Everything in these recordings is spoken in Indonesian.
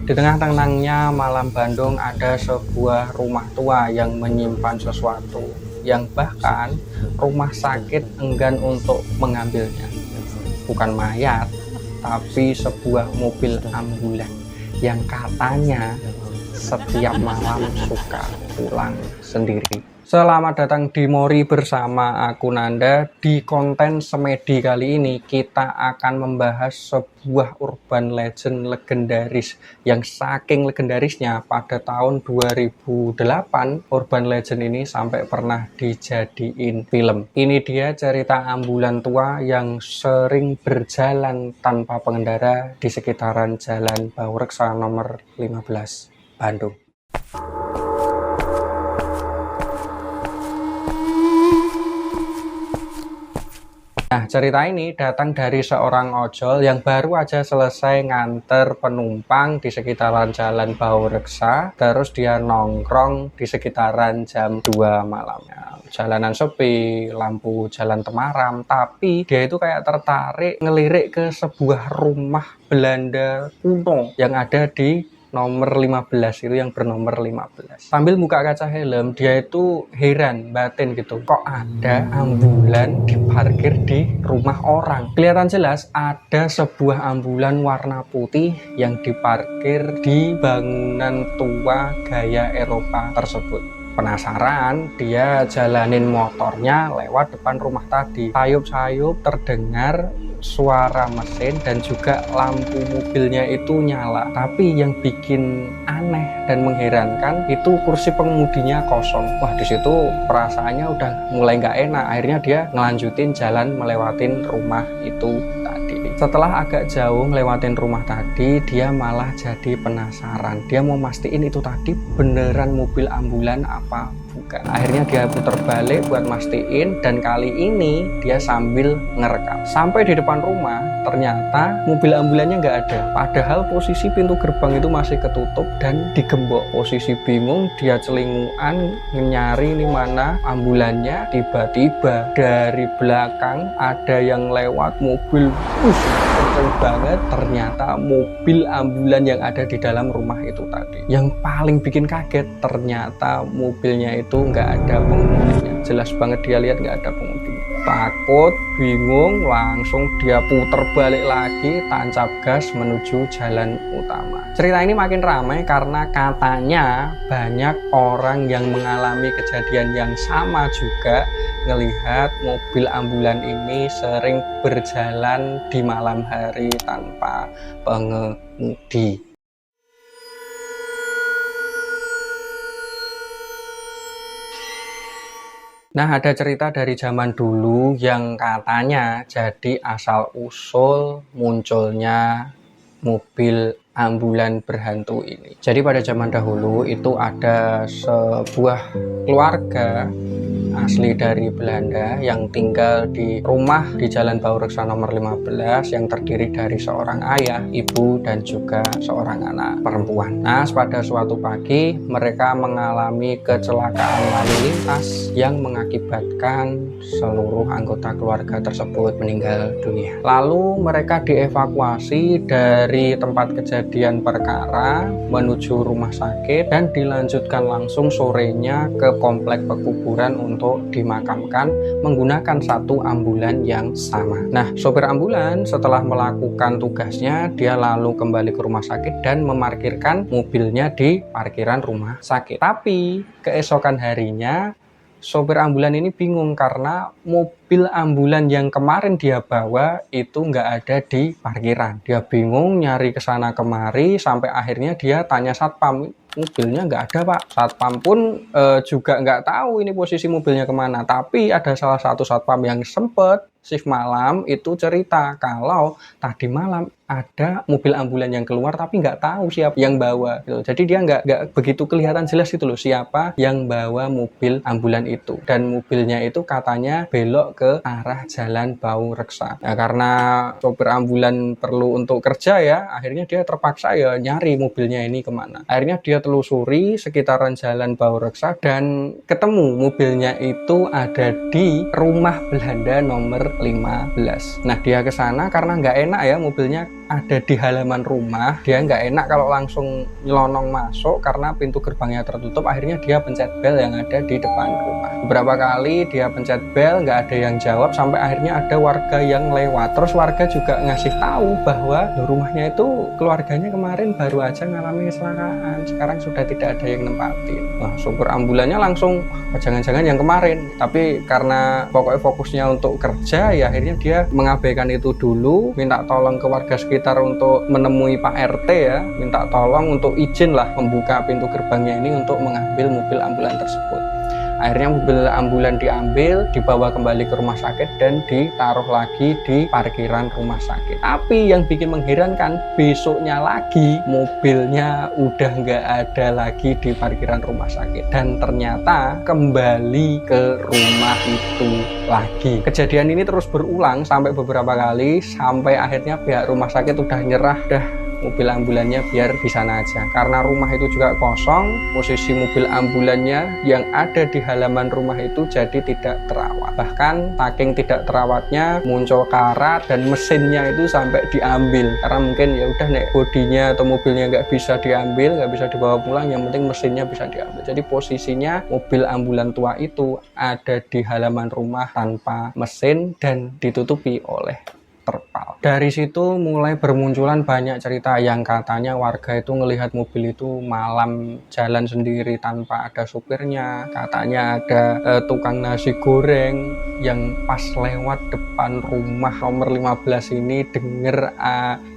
Di tengah tenangnya malam Bandung ada sebuah rumah tua yang menyimpan sesuatu yang bahkan rumah sakit enggan untuk mengambilnya. Bukan mayat, tapi sebuah mobil ambulan yang katanya setiap malam suka pulang sendiri. Selamat datang di Mori bersama aku Nanda. Di konten Semedi kali ini kita akan membahas sebuah urban legend legendaris yang saking legendarisnya pada tahun 2008 urban legend ini sampai pernah dijadiin film. Ini dia cerita ambulan tua yang sering berjalan tanpa pengendara di sekitaran Jalan Baureksa nomor 15 Bandung. Nah, cerita ini datang dari seorang ojol yang baru aja selesai nganter penumpang di sekitaran Jalan Baureksa, terus dia nongkrong di sekitaran jam 2 malamnya. Jalanan sepi, lampu jalan temaram, tapi dia itu kayak tertarik ngelirik ke sebuah rumah Belanda kuno yang ada di nomor 15, itu yang bernomor 15. Sambil buka kaca helm, dia itu heran batin gitu, kok ada ambulan diparkir di rumah orang. Kelihatan jelas ada sebuah ambulan warna putih yang diparkir di bangunan tua gaya Eropa tersebut. Penasaran, dia jalanin motornya lewat depan rumah tadi. Sayup-sayup terdengar suara mesin dan juga lampu mobilnya itu nyala. Tapi yang bikin aneh dan mengherankan itu kursi pengemudinya kosong. Wah, di situ perasaannya udah mulai nggak enak. Akhirnya dia ngelanjutin jalan melewatin rumah itu tadi. Setelah agak jauh ngelewatin rumah tadi, dia malah jadi penasaran. Dia mau mastiin itu tadi beneran mobil ambulan apa bukan. Akhirnya dia putar balik buat mastiin, dan kali ini dia sambil ngerekam. Sampai di depan rumah, ternyata mobil ambulannya nggak ada. Padahal posisi pintu gerbang itu masih ketutup dan digembok. Posisi bingung, dia celinguan nyari nih mana ambulannya. Tiba-tiba dari belakang ada yang lewat mobil, kenceng banget. Ternyata mobil ambulan yang ada di dalam rumah itu tadi. Yang paling bikin kaget, ternyata mobilnya itu nggak ada pengemudinya. Jelas banget dia lihat nggak ada pengemudinya. Takut, bingung, langsung dia puter balik lagi, tancap gas menuju jalan utama. Cerita ini makin ramai karena katanya banyak orang yang mengalami kejadian yang sama juga, ngelihat mobil ambulan ini sering berjalan di malam hari tanpa pengemudi. Nah, ada cerita dari zaman dulu yang katanya jadi asal-usul munculnya mobil ambulan berhantu ini. Jadi pada zaman dahulu itu ada sebuah keluarga asli dari Belanda yang tinggal di rumah di Jalan Baureksa nomor 15 yang terdiri dari seorang ayah, ibu, dan juga seorang anak perempuan. Nah, pada suatu pagi mereka mengalami kecelakaan lalu lintas yang mengakibatkan seluruh anggota keluarga tersebut meninggal dunia. Lalu mereka dievakuasi dari tempat kejadian perkara menuju rumah sakit dan dilanjutkan langsung sorenya ke komplek pekuburan untuk dimakamkan menggunakan satu ambulan yang sama. Nah, sopir ambulan setelah melakukan tugasnya, dia lalu kembali ke rumah sakit dan memarkirkan mobilnya di parkiran rumah sakit. Tapi keesokan harinya sopir ambulan ini bingung karena mobil ambulan yang kemarin dia bawa itu nggak ada di parkiran. Dia bingung nyari kesana kemari sampai akhirnya dia tanya satpam, mobilnya nggak ada pak. Satpam pun juga nggak tahu ini posisi mobilnya kemana. Tapi ada salah satu satpam yang sempet shift malam itu cerita kalau tadi malam ada mobil ambulan yang keluar tapi nggak tahu siapa yang bawa gitu. Jadi dia nggak begitu kelihatan jelas gitu loh siapa yang bawa mobil ambulan itu, dan mobilnya itu katanya belok ke arah Jalan Baureksa. Nah, karena sopir ambulan perlu untuk kerja ya, akhirnya dia terpaksa ya nyari mobilnya ini kemana. Akhirnya dia telusuri sekitaran Jalan Baureksa dan ketemu mobilnya itu ada di rumah Belanda nomor 15. Nah, dia ke sana karena nggak enak ya mobilnya ada di halaman rumah, dia nggak enak kalau langsung nyelonong masuk karena pintu gerbangnya tertutup. Akhirnya dia pencet bel yang ada di depan rumah. Beberapa kali dia pencet bel, nggak ada yang jawab, sampai akhirnya ada warga yang lewat. Terus warga juga ngasih tahu bahwa rumahnya itu keluarganya kemarin baru aja ngalami kecelakaan, sekarang sudah tidak ada yang nempatin. Nah, supir ambulannya langsung, jangan-jangan yang kemarin. Tapi karena pokoknya fokusnya untuk kerja, ya akhirnya dia mengabaikan itu dulu, minta tolong ke warga sekitar untuk menemui Pak RT ya, minta tolong untuk izin lah membuka pintu gerbangnya ini untuk mengambil mobil ambulan tersebut. Akhirnya mobil ambulan diambil, dibawa kembali ke rumah sakit dan ditaruh lagi di parkiran rumah sakit. Tapi yang bikin mengherankan, besoknya lagi mobilnya udah nggak ada lagi di parkiran rumah sakit dan ternyata kembali ke rumah itu lagi. Kejadian ini terus berulang sampai beberapa kali, sampai akhirnya pihak rumah sakit udah nyerah, mobil ambulannya biar di sana aja. Karena rumah itu juga kosong, posisi mobil ambulannya yang ada di halaman rumah itu jadi tidak terawat. Bahkan saking tidak terawatnya muncul karat dan mesinnya itu sampai diambil. Karena mungkin ya udah nek bodinya atau mobilnya nggak bisa diambil, nggak bisa dibawa pulang, yang penting mesinnya bisa diambil. Jadi posisinya mobil ambulan tua itu ada di halaman rumah tanpa mesin dan ditutupi oleh terpal. Dari situ mulai bermunculan banyak cerita yang katanya warga itu ngelihat mobil itu malam jalan sendiri tanpa ada supirnya. Katanya ada tukang nasi goreng yang pas lewat depan rumah nomor 15 ini denger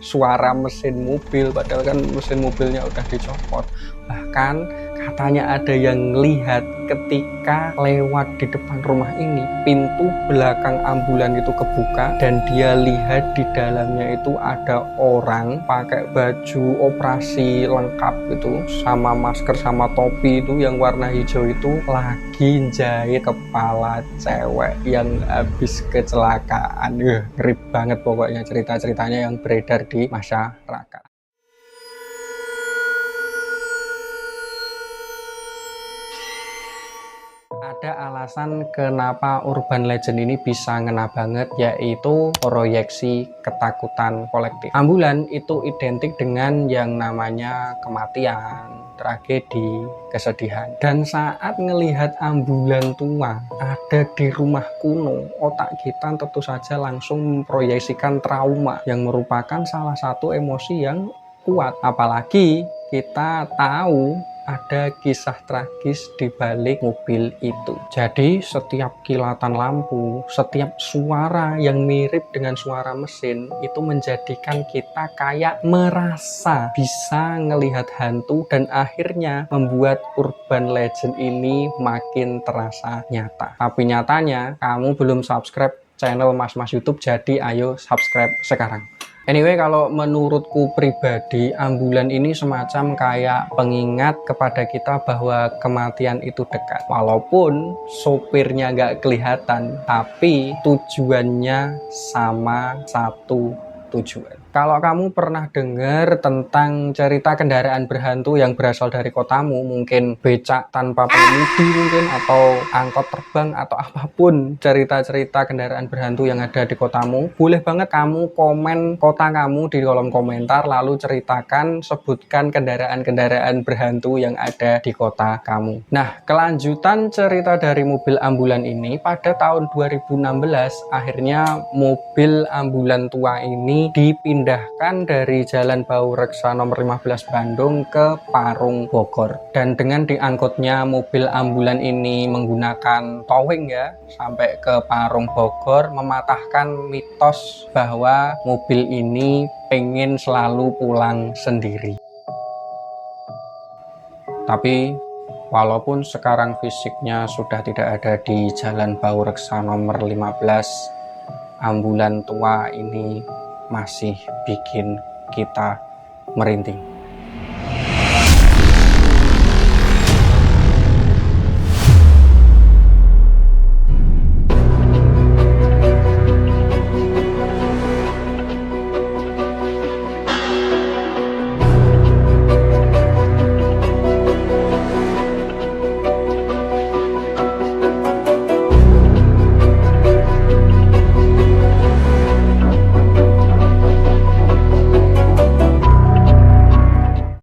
suara mesin mobil, padahal kan mesin mobilnya udah dicopot. Bahkan katanya ada yang lihat ketika lewat di depan rumah ini, pintu belakang ambulan itu kebuka dan dia lihat di dalamnya itu ada orang pakai baju operasi lengkap itu, sama masker sama topi itu yang warna hijau itu, lagi jahit kepala cewek yang habis kecelakaan. Ngeri banget pokoknya cerita-ceritanya yang beredar di masyarakat. Ada alasan kenapa urban legend ini bisa ngena banget, yaitu proyeksi ketakutan kolektif. Ambulan itu identik dengan yang namanya kematian, tragedi, kesedihan. Dan saat ngelihat ambulan tua ada di rumah kuno, otak kita tentu saja langsung memproyeksikan trauma yang merupakan salah satu emosi yang kuat. Apalagi kita tahu ada kisah tragis di balik mobil itu. Jadi setiap kilatan lampu, setiap suara yang mirip dengan suara mesin itu menjadikan kita kayak merasa bisa ngelihat hantu, dan akhirnya membuat urban legend ini makin terasa nyata. Tapi nyatanya kamu belum subscribe channel Mas-Mas YouTube, jadi ayo subscribe sekarang. Anyway, kalau menurutku pribadi, ambulan ini semacam kayak pengingat kepada kita bahwa kematian itu dekat. Walaupun sopirnya nggak kelihatan, tapi tujuannya sama, satu tujuan. Kalau kamu pernah dengar tentang cerita kendaraan berhantu yang berasal dari kotamu, mungkin becak tanpa pengemudi mungkin, atau angkot terbang, atau apapun cerita-cerita kendaraan berhantu yang ada di kotamu, boleh banget kamu komen kota kamu di kolom komentar, lalu ceritakan, sebutkan kendaraan-kendaraan berhantu yang ada di kota kamu. Nah, kelanjutan cerita dari mobil ambulan ini, pada tahun 2016 akhirnya mobil ambulan tua ini dipindahkan dari Jalan Baureksa nomor 15 Bandung ke Parung Bogor. Dan dengan diangkutnya mobil ambulan ini menggunakan towing ya sampai ke Parung Bogor, mematahkan mitos bahwa mobil ini pengen selalu pulang sendiri. Tapi walaupun sekarang fisiknya sudah tidak ada di Jalan Baureksa nomor 15, ambulan tua ini masih bikin kita merinding.